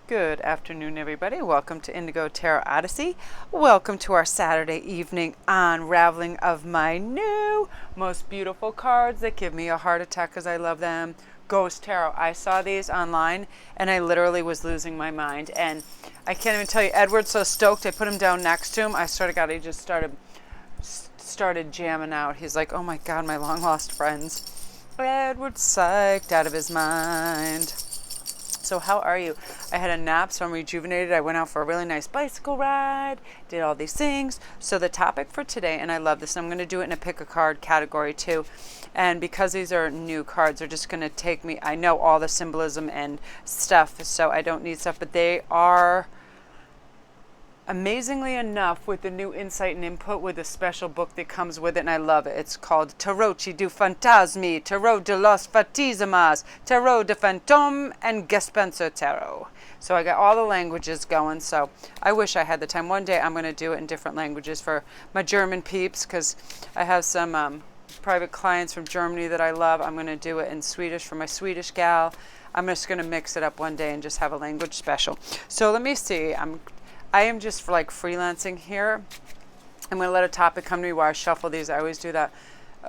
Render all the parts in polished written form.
Good afternoon, everybody. Welcome to Indigo Tarot Odyssey. Welcome to our Saturday evening unraveling of my new, most beautiful cards that give me a heart attack because I love them. Ghost Tarot. I saw these online and I literally was losing my mind. And I can't even tell you, Edward's so stoked. I put him down next to him. I swear to God, he just started jamming out. He's like, oh my God, my long lost friends. Edward's psyched out of his mind. So how are you? I had a nap, so I'm rejuvenated. I went out for a really nice bicycle ride, did all these things. So the topic for today, and I love this, I'm going to do it in a pick a card category too. And because these are new cards, they're just going to take me, I know all the symbolism and stuff, so I don't need stuff, but they are amazingly enough with the new insight and input with a special book that comes with it, and I love it. It's called Tarocchi du Fantasmi, Tarot de los Fantasmas, Tarot de Fantôme, and Gespenser Tarot. So I got all the languages going, so I wish I had the time. One day I'm going to do it in different languages for my German peeps, because I have some private clients from Germany that I love. I'm going to do it in Swedish for my Swedish gal. I'm just going to mix it up one day and just have a language special. So let me see. I am just for like freelancing here. I'm going to let a topic come to me while I shuffle these. I always do that,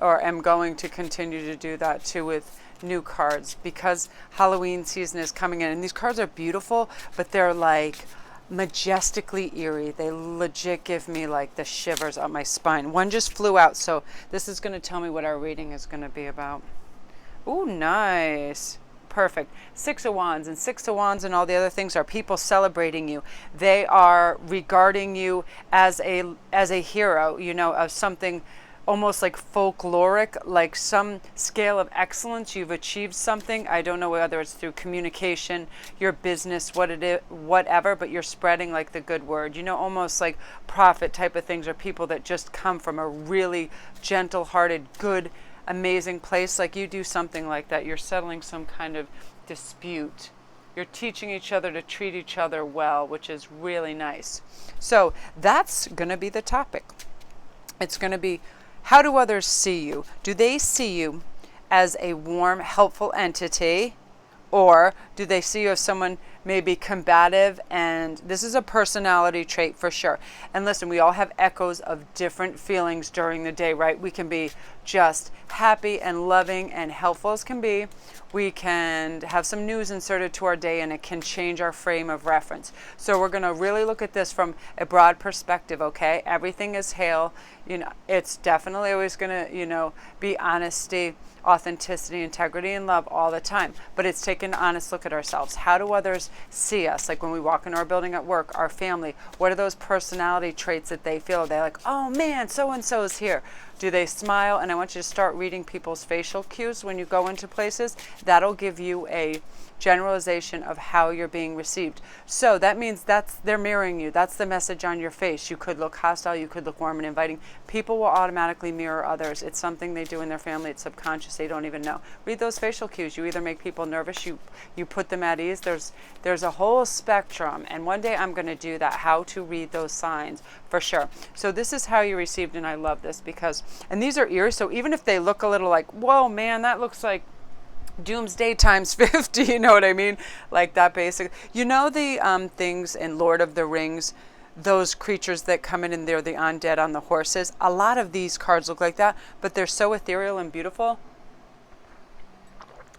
or am going to continue to do that too with new cards because Halloween season is coming in. And these cards are beautiful, but they're like majestically eerie. They legit give me like the shivers up my spine. One just flew out, so this is going to tell me what our reading is going to be about. Ooh, nice. Perfect. Six of Wands and all the other things are people celebrating you. They are regarding you as a hero, you know, of something almost like folkloric, like some scale of excellence. You've achieved something. I don't know whether it's through communication, your business, what it is, whatever, but you're spreading like the good word. You know, almost like prophet type of things, are people that just come from a really gentle-hearted, good, amazing place. Like you do something like that, you're settling some kind of dispute, you're teaching each other to treat each other well, which is really nice. So that's going to be the topic. It's going to be, how do others see you? Do they see you as a warm, helpful entity, or do they see you as someone maybe combative? And this is a personality trait for sure. And listen, we all have echoes of different feelings during the day, right? We can be just happy and loving and helpful as can be. We can have some news inserted to our day and it can change our frame of reference. So we're going to really look at this from a broad perspective, okay? Everything is hail. You know, it's definitely always going to, you know, be honesty, authenticity, integrity, and love all the time. But it's taking an honest look at ourselves. How do others see us? Like when we walk into our building at work, our family, what are those personality traits that they feel? They're like, oh man, so-and-so is here. Do they smile? And I want you to start reading people's facial cues when you go into places. That'll give you a generalization of how you're being received. So that means they're mirroring you. That's the message on your face. You could look hostile, you could look warm and inviting. People will automatically mirror others. It's something they do in their family. It's subconscious. They don't even know. Read those facial cues. You either make people nervous, you put them at ease. There's a whole spectrum, and one day I'm going to do that, how to read those signs for sure. So this is how you received, and I love this because, and these are ears, so even if they look a little like, whoa man, that looks like Doomsday times 50, you know what I mean? Like that basic. You know the things in Lord of the Rings, those creatures that come in and they're the undead on the horses? A lot of these cards look like that, but they're so ethereal and beautiful.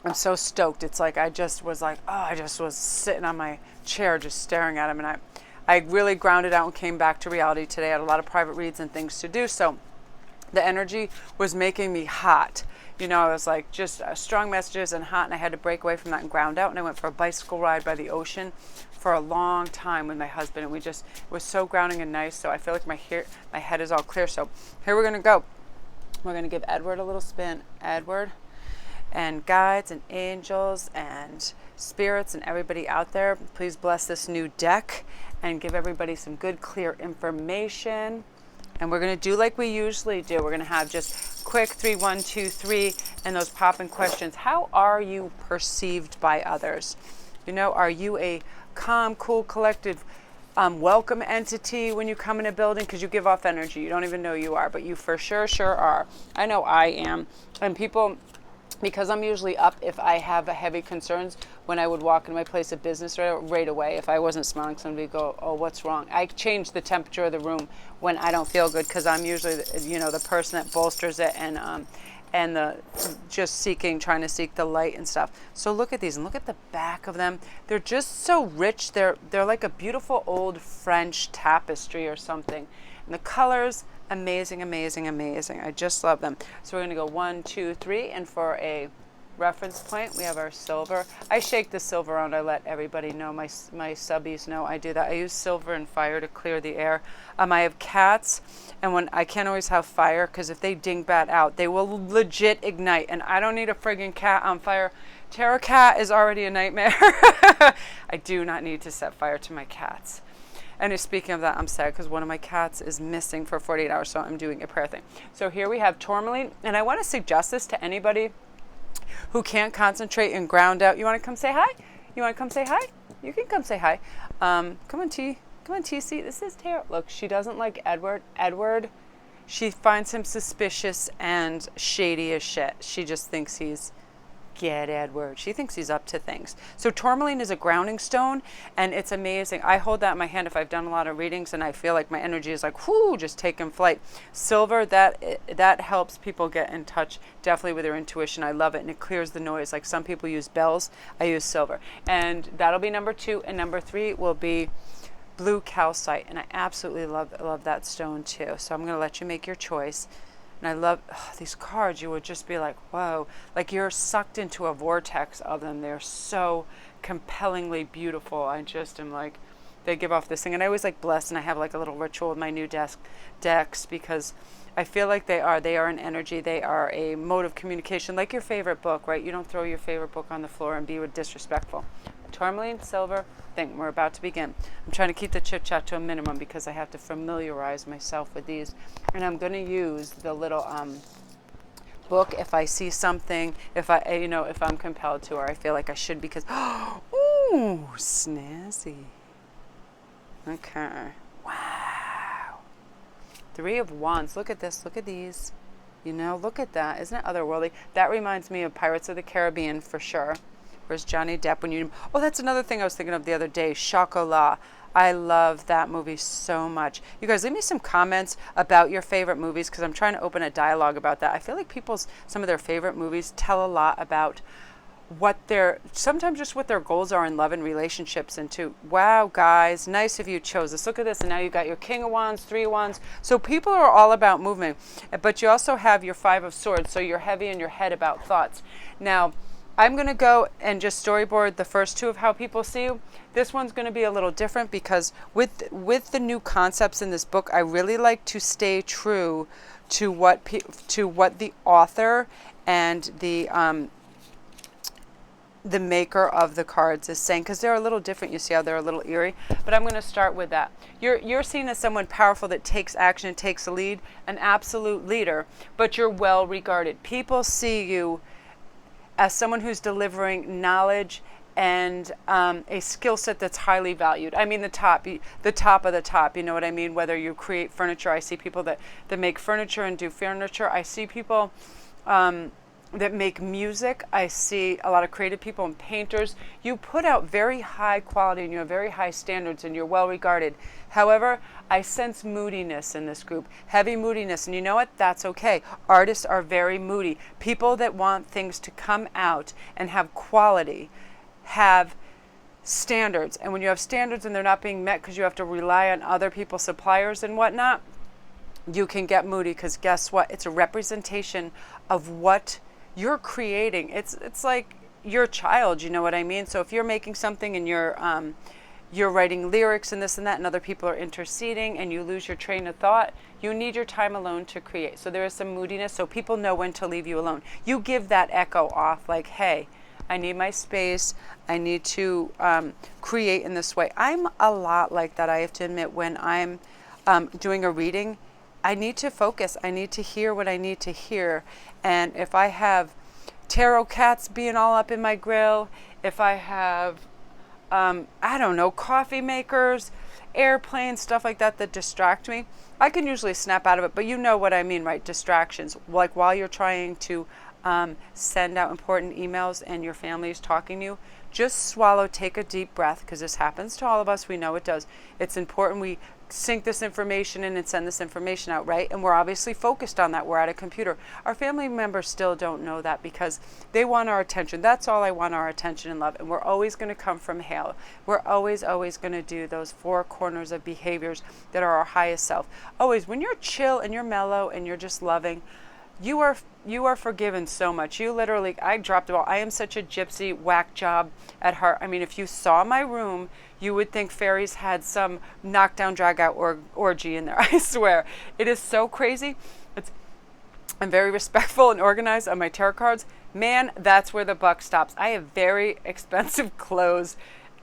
I'm so stoked. It's like I just was sitting on my chair just staring at them, and I really grounded out and came back to reality today. I had a lot of private reads and things to do, so the energy was making me hot. You know, I was like just strong messages and hot, and I had to break away from that and ground out. And I went for a bicycle ride by the ocean for a long time with my husband, and it was so grounding and nice. So I feel like my head is all clear. So here we're going to go. We're going to give Edward a little spin. Edward, and guides and angels and spirits and everybody out there, please bless this new deck and give everybody some good, clear information. And we're going to do like we usually do. We're going to have just quick 3, 1, 2, 3, and those pop-in questions. How are you perceived by others? You know, are you a calm, cool, collected, welcome entity when you come in a building? Because you give off energy. You don't even know you are, but you for sure are. I know I am. And people because I'm usually up if I have a heavy concerns when I would walk into my place of business right away. If I wasn't smelling, somebody would go, oh, what's wrong? I change the temperature of the room when I don't feel good because I'm usually, the person that bolsters it and the just trying to seek the light and stuff. So look at these and look at the back of them. They're just so rich. They're like a beautiful old French tapestry or something. And the colors, amazing, amazing, amazing. I just love them. So we're going to go 1, 2, 3, and for a reference point, we have our silver. I shake the silver around. I let everybody know, my subbies know I do that. I use silver and fire to clear the air. I have cats, and when I can't always have fire because if they dingbat out, they will legit ignite, and I don't need a friggin' cat on fire. Tarot cat is already a nightmare. I do not need to set fire to my cats. And speaking of that, I'm sad because one of my cats is missing for 48 hours, so I'm doing a prayer thing. So here we have tourmaline, and I want to suggest this to anybody who can't concentrate and ground out. You want to come say hi? You want to come say hi? You can come say hi. Come on, T. Come on, TC. This is Tarot. Look, she doesn't like Edward. She finds him suspicious and shady as shit. She just thinks he's... Get Edward. She thinks he's up to things. So tourmaline is a grounding stone, and it's amazing. I hold that in my hand if I've done a lot of readings and I feel like my energy is like, whoo, just taking flight. Silver, that helps people get in touch definitely with their intuition. I love it, and it clears the noise. Like some people use bells, I use silver. And that'll be number 2, and number 3 will be blue calcite, and I absolutely love that stone too. So I'm going to let you make your choice. And I love these cards. You would just be like, whoa, like you're sucked into a vortex of them. They're so compellingly beautiful. I just am like, they give off this thing. And I always like bless, and I have like a little ritual with my new decks because I feel like they are an energy. They are a mode of communication, like your favorite book, right? You don't throw your favorite book on the floor and be disrespectful. Tourmaline, silver, thing. We're about to begin. I'm trying to keep the chit chat to a minimum because I have to familiarize myself with these, and I'm going to use the little book if I see something, if I'm compelled to, or I feel like I should, because ooh, snazzy. Okay. Wow. 3 of Wands. Look at this. Look at these. Look at that. Isn't it otherworldly? That reminds me of Pirates of the Caribbean for sure. Where's Johnny Depp when you... Oh, that's another thing I was thinking of the other day. Chocolat. I love that movie so much. You guys, leave me some comments about your favorite movies because I'm trying to open a dialogue about that. I feel like some of their favorite movies tell a lot about sometimes just what their goals are in love and relationships. And wow, guys, nice if you chose this. Look at this. And now you got your King of Wands, 3 of Wands. So people are all about movement, but you also have your 5 of Swords. So you're heavy in your head about thoughts. Now, I'm going to go and just storyboard the first 2 of how people see you. This one's going to be a little different because with the new concepts in this book, I really like to stay true to what the author and the maker of the cards is saying, because they're a little different. You see how they're a little eerie, but I'm going to start with that. You're seen as someone powerful that takes action and takes a lead, an absolute leader, but you're well regarded. People see you as someone who's delivering knowledge and a skill set that's highly valued. I mean, the top of the top, you know what I mean? Whether you create furniture, I see people that make furniture and do furniture. I see people that make music. I see a lot of creative people and painters. You put out very high quality and you have very high standards and you're well regarded. However, I sense moodiness in this group, heavy moodiness. And you know what? That's okay. Artists are very moody. People that want things to come out and have quality have standards. And when you have standards and they're not being met because you have to rely on other people's suppliers and whatnot, you can get moody because guess what? It's a representation of what you're creating. It's like your child, you know what I mean? So if you're making something and you're writing lyrics and this and that, and other people are interceding and you lose your train of thought, you need your time alone to create. So there is some moodiness, so people know when to leave you alone. You give that echo off like, hey, I need my space. I need to create in this way. I'm a lot like that, I have to admit. When I'm doing a reading, I need to focus. I need to hear what I need to hear. And if I have tarot cats being all up in my grill, if I have, I don't know, coffee makers, airplanes, stuff like that that distract me, I can usually snap out of it. But you know what I mean, right? Distractions. Like while you're trying to send out important emails and your family is talking to you, just swallow, take a deep breath, because this happens to all of us. We know it does. It's important we sync this information in and send this information out, right? And we're obviously focused on that. We're at a computer. Our family members still don't know that because they want our attention. That's all I want, our attention and love. And we're always going to come from Hale. We're always going to do those four corners of behaviors that are our highest self. Always, when you're chill and you're mellow and you're just loving, you are forgiven so much. You literally, I dropped the ball. I am such a gypsy whack job at heart. I mean, if you saw my room, you would think fairies had some knockdown, drag out orgy in there. I swear. It is so crazy. I'm very respectful and organized on my tarot cards. Man, that's where the buck stops. I have very expensive clothes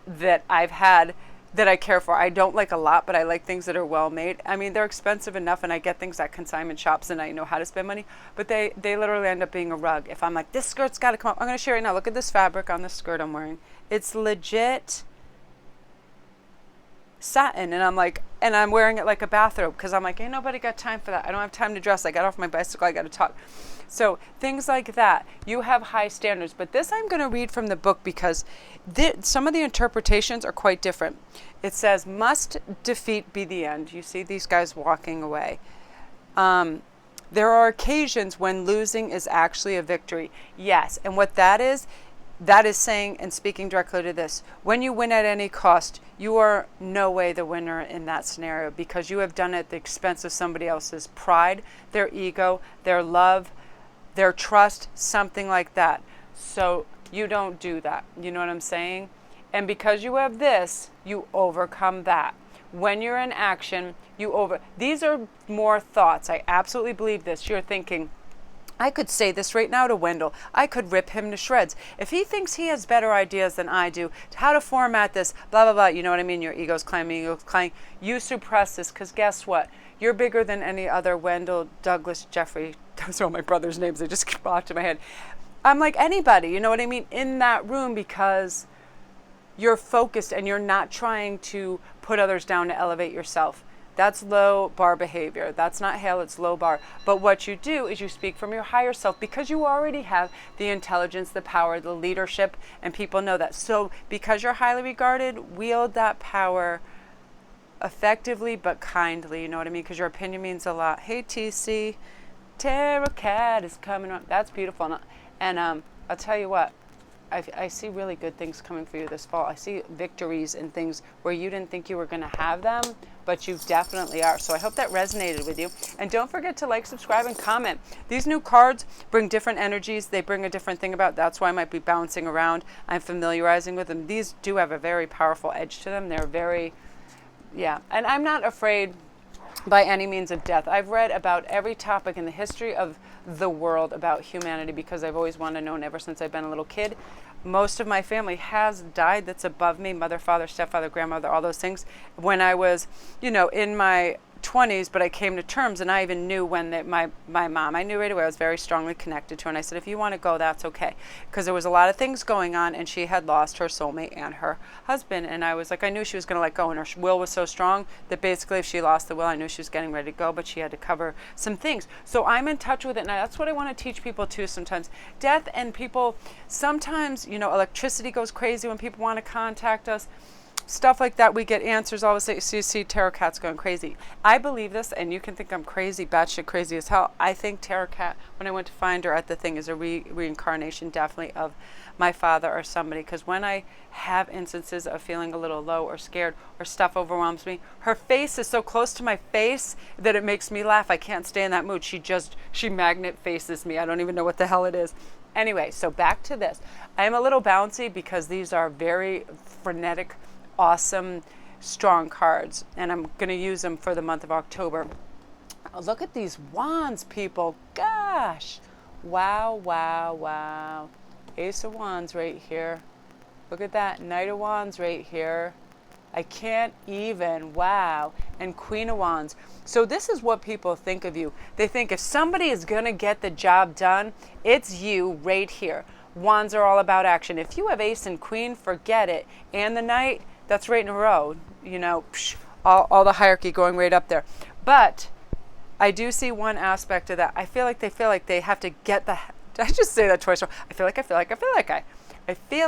that I've had that I care for. I don't like a lot, but I like things that are well made. I mean, they're expensive enough, and I get things at consignment shops and I know how to spend money, but they literally end up being a rug. If I'm like, this skirt's got to come up, I'm going to show you right now. Look at this fabric on the skirt I'm wearing. It's legit satin, and I'm like, and I'm wearing it like a bathrobe because I'm like, ain't nobody got time for that. I don't have time to dress. I got off my bicycle. I got to talk. So things like that, you have high standards. But this I'm going to read from the book because some of the interpretations are quite different. It says, must defeat be the end. You see these guys walking away. There are occasions when losing is actually a victory. Yes, and what that is saying and speaking directly to this. When you win at any cost, you are no way the winner in that scenario because you have done it at the expense of somebody else's pride, their ego, their love, their trust, something like that. So you don't do that. You know what I'm saying? And because you have this, you overcome that. When you're in action, these are more thoughts. I absolutely believe this. You're thinking, I could say this right now to Wendell. I could rip him to shreds. If he thinks he has better ideas than I do, how to format this, blah, blah, blah. You know what I mean? Your ego's climbing, You suppress this because guess what? You're bigger than any other Wendell, Douglas, Jeffrey. Those are all my brother's names. They just keep off to my head. I'm like anybody, you know what I mean? In that room because you're focused and you're not trying to put others down to elevate yourself. That's low bar behavior. That's not Hale, it's low bar. But what you do is you speak from your higher self because you already have the intelligence, the power, the leadership, and people know that. So because you're highly regarded, wield that power effectively but kindly. You know what I mean? Because your opinion means a lot. Hey, TC, Tarot Cat is coming up. That's beautiful. And I'll tell you what. I see really good things coming for you this fall. I see victories and things where you didn't think you were going to have them, but you definitely are. So I hope that resonated with you. And don't forget to like, subscribe, and comment. These new cards bring different energies. They bring a different thing about. That's why I might be bouncing around. I'm familiarizing with them. These do have a very powerful edge to them. They're very, yeah. And I'm not afraid by any means of death. I've read about every topic in the history of the world about humanity because I've always wanted to know, and ever since I've been a little kid. Most of my family has died that's above me, mother, father, stepfather, grandmother, all those things, when I was, in my 20s, but I came to terms, and I even knew when my mom, I knew right away, I was very strongly connected to her, and I said, if you want to go, that's okay, because there was a lot of things going on, and she had lost her soulmate and her husband, and I was like, I knew she was going to let go, and her will was so strong that basically if she lost the will, I knew she was getting ready to go, but she had to cover some things. So I'm in touch with it, and that's what I want to teach people too sometimes. Death and people, sometimes, electricity goes crazy when people want to contact us. Stuff like that, we get answers all of a sudden. So you see Tarot Cat's going crazy. I believe this, and you can think I'm crazy, batshit crazy as hell. I think Tarot Cat, when I went to find her at the thing, is a reincarnation definitely of my father or somebody. Because when I have instances of feeling a little low or scared or stuff overwhelms me, her face is so close to my face that it makes me laugh. I can't stay in that mood. She magnet faces me. I don't even know what the hell it is. Anyway, so back to this. I am a little bouncy because these are very frenetic, awesome, strong cards, and I'm going to use them for the month of October. Oh, look at these wands, people. Gosh. Wow, wow, wow. Ace of Wands right here. Look at that. Knight of Wands right here. I can't even. Wow. And Queen of Wands. So this is what people think of you. They think if somebody is going to get the job done, it's you right here. Wands are all about action. If you have Ace and Queen, forget it. And the Knight, that's right in a row, all the hierarchy going right up there. But I do see one aspect of that. I feel like they have to get Did I just say that twice? I feel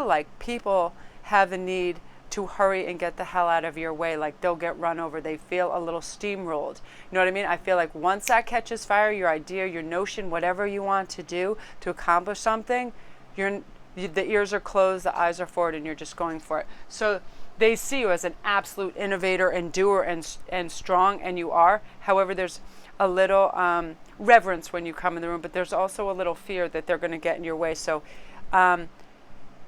like people have the need to hurry and get the hell out of your way. Like they'll get run over. They feel a little steamrolled. You know what I mean? I feel like once that catches fire, your idea, your notion, whatever you want to do to accomplish something, the ears are closed, the eyes are forward, and you're just going for it. So they see you as an absolute innovator and doer and strong, and you are. However, there's a little reverence when you come in the room, but there's also a little fear that they're going to get in your way. So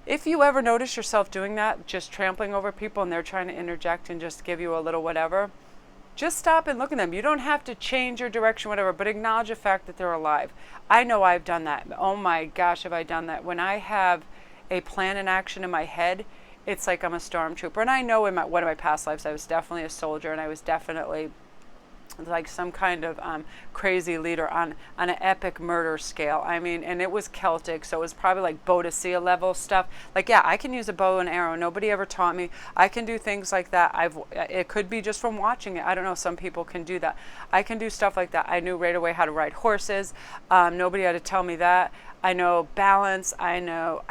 if you ever notice yourself doing that, just trampling over people and they're trying to interject and just give you a little whatever, just stop and look at them. You don't have to change your direction, whatever, but acknowledge the fact that they're alive. I know I've done that. Oh my gosh, have I done that. When I have a plan in action in my head, it's like I'm a stormtrooper. And I know in one of my past lives, I was definitely a soldier, and I was definitely like some kind of crazy leader on an epic murder scale. I mean, and it was Celtic, so it was probably like Boadicea level stuff. Like, yeah, I can use a bow and arrow. Nobody ever taught me. I can do things like that. It could be just from watching it. I don't know. Some people can do that. I can do stuff like that. I knew right away how to ride horses. Nobody had to tell me that. I know balance. I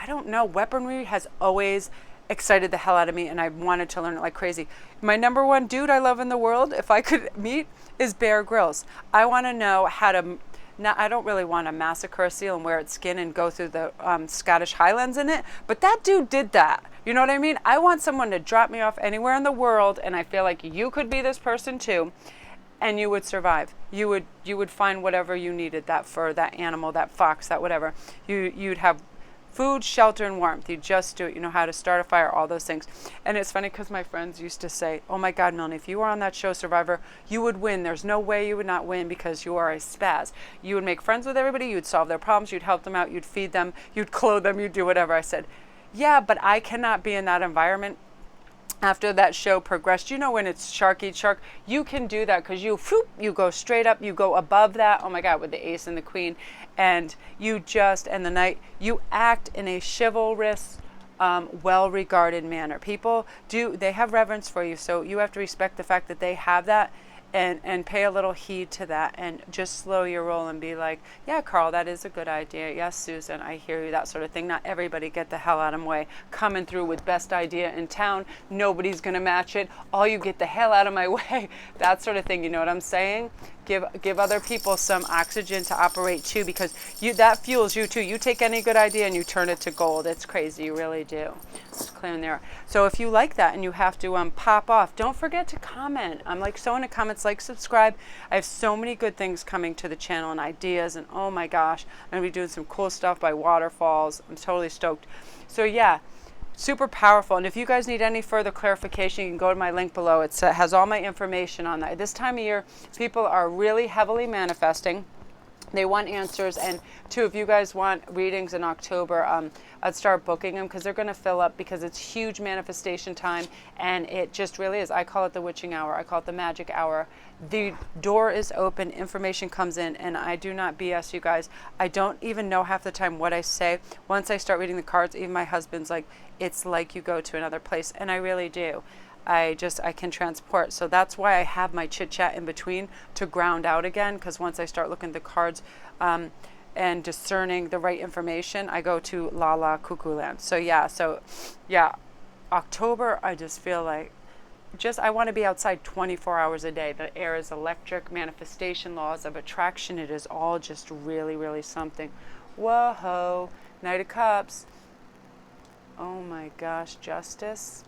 don't know. Weaponry has always excited the hell out of me, and I wanted to learn it like crazy. My number one dude I love in the world, if I could meet, is Bear Grylls. I want to know how to. Now, I don't really want to massacre a seal and wear its skin and go through the Scottish Highlands in it, but that dude did that. You know what I mean? I want someone to drop me off anywhere in the world, and I feel like you could be this person too, and you would survive. You would find whatever you needed, that fur, that animal, that fox, that whatever. You'd have food, shelter, and warmth. You just do it. You know how to start a fire, all those things. And it's funny because my friends used to say, oh my God, Melanie, if you were on that show, Survivor, you would win. There's no way you would not win because you are a spaz. You would make friends with everybody. You'd solve their problems. You'd help them out. You'd feed them. You'd clothe them. You'd do whatever. I said, yeah, but I cannot be in that environment. After that show progressed, you know, when it's shark eat shark, you can do that because you go straight up, you go above that. Oh my God, with the ace and the queen, and and the knight, you act in a chivalrous, well-regarded manner. People they have reverence for you, so you have to respect the fact that they have that, and pay a little heed to that, and just slow your roll and be like, yeah, Carl, that is a good idea. Yes, Susan, I hear you, that sort of thing. Not everybody get the hell out of my way. Coming through with best idea in town. Nobody's going to match it. All you get the hell out of my way. That sort of thing. You know what I'm saying? Give other people some oxygen to operate too, because that fuels you too. You take any good idea and you turn it to gold. It's crazy. You really do. Just clearing there. So if you like that and you have to pop off, don't forget to comment. I'm like so into comments, like, subscribe. I have so many good things coming to the channel and ideas, and oh my gosh, I'm going to be doing some cool stuff by waterfalls. I'm totally stoked. So yeah. Super powerful. And if you guys need any further clarification, you can go to my link below. It has all my information on that. This time of year, people are really heavily manifesting. They want answers. And two, if you guys want readings in October, I'd start booking them because they're going to fill up, because it's huge manifestation time. And it just really is. I call it the witching hour. I call it the magic hour. The door is open. Information comes in. And I do not BS you guys. I don't even know half the time what I say. Once I start reading the cards, even my husband's like, it's like you go to another place. And I really do. I can transport. So that's why I have my chit chat in between to ground out again. Because once I start looking at the cards and discerning the right information, I go to La La Cuckoo Land. So yeah, October, I just feel like I want to be outside 24 hours a day. The air is electric, manifestation, laws of attraction. It is all just really, really something. Whoa, Knight of Cups. Oh my gosh, Justice.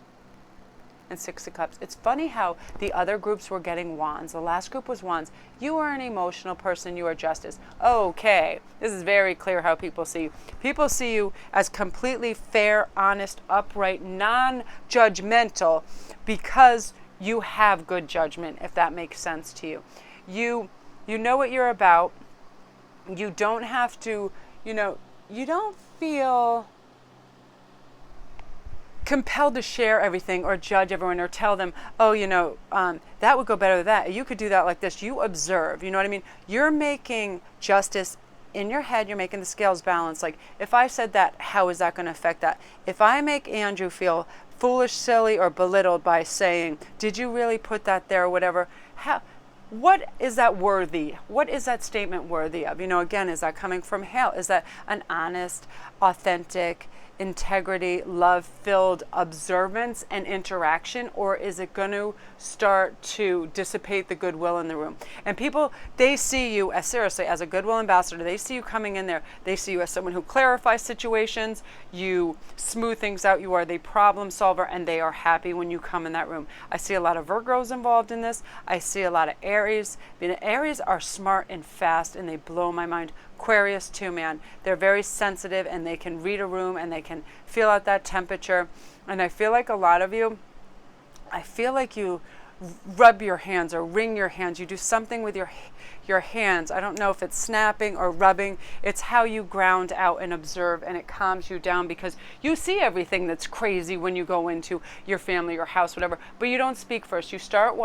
And Six of Cups. It's funny how the other groups were getting wands. The last group was wands. You are an emotional person. You are Justice. Okay. This is very clear how people see you. People see you as completely fair, honest, upright, non-judgmental, because you have good judgment, if that makes sense to you. You know what you're about. You don't have to, you don't feel compelled to share everything or judge everyone or tell them, oh, that would go better with that. You could do that like this. You observe. You know what I mean? You're making justice in your head. You're making the scales balance. Like, if I said that, how is that going to affect that? If I make Andrew feel foolish, silly, or belittled by saying, did you really put that there or whatever? what is that worthy? What is that statement worthy of? Again, is that coming from Hale? Is that an honest, authentic, integrity, love-filled observance and interaction, or is it going to start to dissipate the goodwill in the room? And people, they see you as, seriously, as a goodwill ambassador. They see you coming in there. They see you as someone who clarifies situations. You smooth things out. You are the problem solver, and they are happy when you come in that room. I see a lot of Virgos involved in this. I see a lot of Aries. Aries are smart and fast, and they blow my mind. Aquarius too, man. They're very sensitive, and they can read a room, and they can feel out that temperature. And I feel like a lot of you, I feel like you rub your hands or wring your hands. You do something with your hands. I don't know if it's snapping or rubbing. It's how you ground out and observe, and it calms you down, because you see everything that's crazy when you go into your family, your house, whatever, but you don't speak first. You start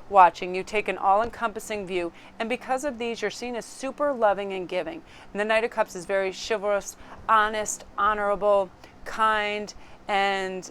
watching. You take an all-encompassing view, and because of these, you're seen as super loving and giving. And the Knight of Cups is very chivalrous, honest, honorable, kind, and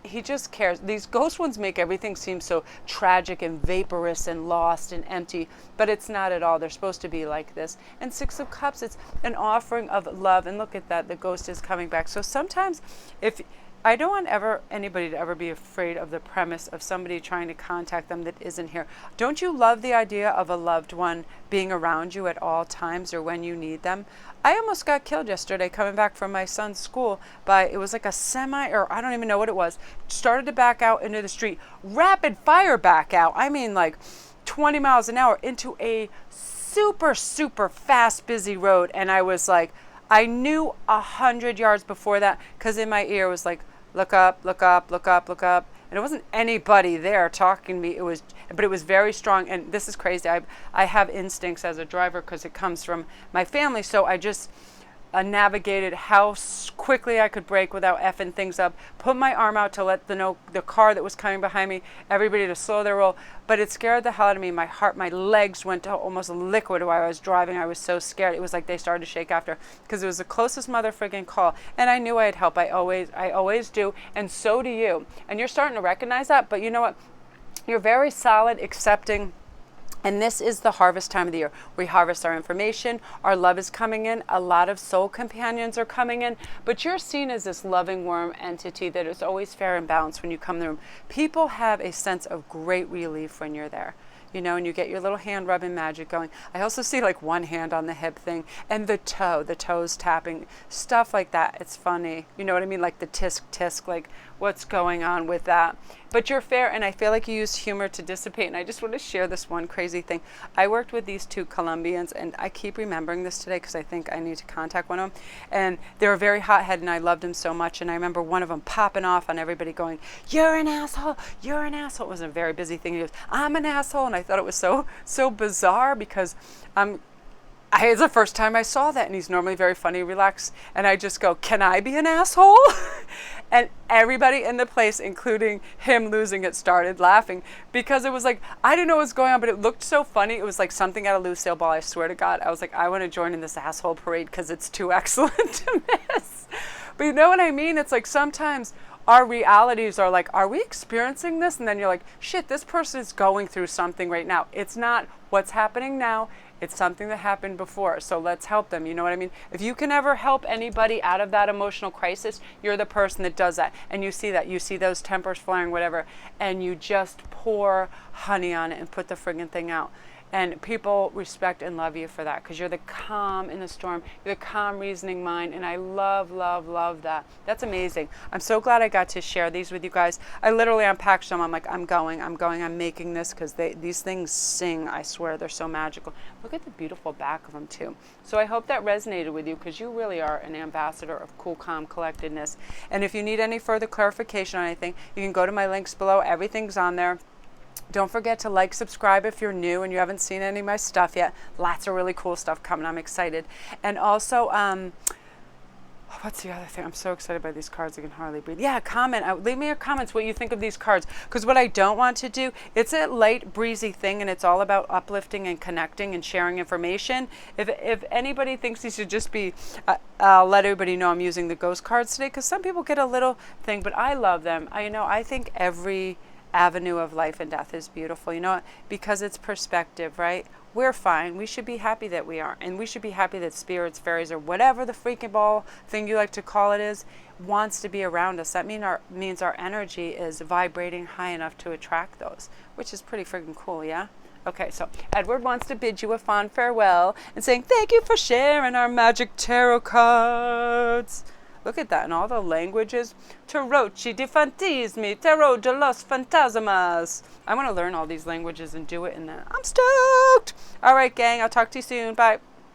he just cares. These ghost ones make everything seem so tragic and vaporous and lost and empty, but it's not at all. They're supposed to be like this. And Six of Cups, it's an offering of love. And look at that, the ghost is coming back. So sometimes, if I don't want anybody to ever be afraid of the premise of somebody trying to contact them that isn't here. Don't you love the idea of a loved one being around you at all times or when you need them? I almost got killed yesterday coming back from my son's school it was like a semi, or I don't even know what it was, started to back out into the street, rapid fire back out. I mean, like 20 miles an hour into a super, super fast, busy road. And I was like, I knew 100 yards before that, because in my ear was like, look up, look up, look up, look up. And it wasn't anybody there talking to me. But it was very strong. And this is crazy. I have instincts as a driver because it comes from my family. So I just navigated how quickly I could brake without effing things up, put my arm out to let the car that was coming behind me, everybody to slow their roll. But it scared the hell out of me. My legs went to almost liquid while I was driving. I was so scared. It was like they started to shake after, because it was the closest mother friggin' call. And I knew I'd help. I always do. And so do you. And you're starting to recognize that. But you know what? You're very solid, accepting. And this is the harvest time of the year. We harvest our information. Our love is coming in. A lot of soul companions are coming in. But you're seen as this loving, warm entity that is always fair and balanced when you come in the room. People have a sense of great relief when you're there. And you get your little hand rubbing magic going. I also see like one hand on the hip thing, and the toes tapping, stuff like that. It's funny. You know what I mean? Like the tisk, like what's going on with that. But you're fair, and I feel like you use humor to dissipate. And I just want to share this one crazy thing. I worked with these two Colombians, and I keep remembering this today because I think I need to contact one of them. And they were very hot-headed, and I loved them so much. And I remember one of them popping off on everybody going, "You're an asshole, you're an asshole." It was a very busy thing. He goes, "I'm an asshole." And I thought it was so bizarre, because it's the first time I saw that, and he's normally very funny, relaxed, and I just go, "Can I be an asshole?" And everybody in the place, including him losing it, started laughing, because it was like, I didn't know what was going on, but it looked so funny. It was like something out of Lucille Ball, I swear to God. I was like, I want to join in this asshole parade because it's too excellent to miss. But you know what I mean? It's like sometimes our realities are like, are we experiencing this? And then you're like, shit, this person is going through something right now. It's not what's happening now. It's something that happened before. So let's help them. You know what I mean? If you can ever help anybody out of that emotional crisis, you're the person that does that. And you see that. You see those tempers flaring, whatever. And you just pour honey on it and put the friggin' thing out. And people respect and love you for that, because you're the calm in the storm. You're the calm, reasoning mind. And I love, love, love that. That's amazing. I'm so glad I got to share these with you guys. I literally unpacked them. I'm like, I'm making this, because these things sing. I swear, they're so magical. Look at the beautiful back of them, too. So I hope that resonated with you, because you really are an ambassador of cool, calm, collectedness. And if you need any further clarification on anything, you can go to my links below. Everything's on there. Don't forget to like, subscribe if you're new and you haven't seen any of my stuff yet. Lots of really cool stuff coming. I'm excited. And also, what's the other thing? I'm so excited by these cards, I can hardly breathe. Yeah, comment. Leave me your comments what you think of these cards. Because what I don't want to do, it's a light, breezy thing, and it's all about uplifting and connecting and sharing information. If anybody thinks these should just be, I'll let everybody know I'm using the ghost cards today, because some people get a little thing, but I love them. I think every avenue of life and death is beautiful. You know what? Because it's perspective, right? We're fine. We should be happy that we are. And we should be happy that spirits, fairies, or whatever the freaking ball thing you like to call it is, wants to be around us. That means our energy is vibrating high enough to attract those, which is pretty freaking cool, yeah? Okay, so Edward wants to bid you a fond farewell and saying thank you for sharing our magic tarot cards. Look at that in all the languages. Tarocchi di fantasmi, tarot de los fantasmas. I want to learn all these languages and do it in that. I'm stoked. All right, gang. I'll talk to you soon. Bye.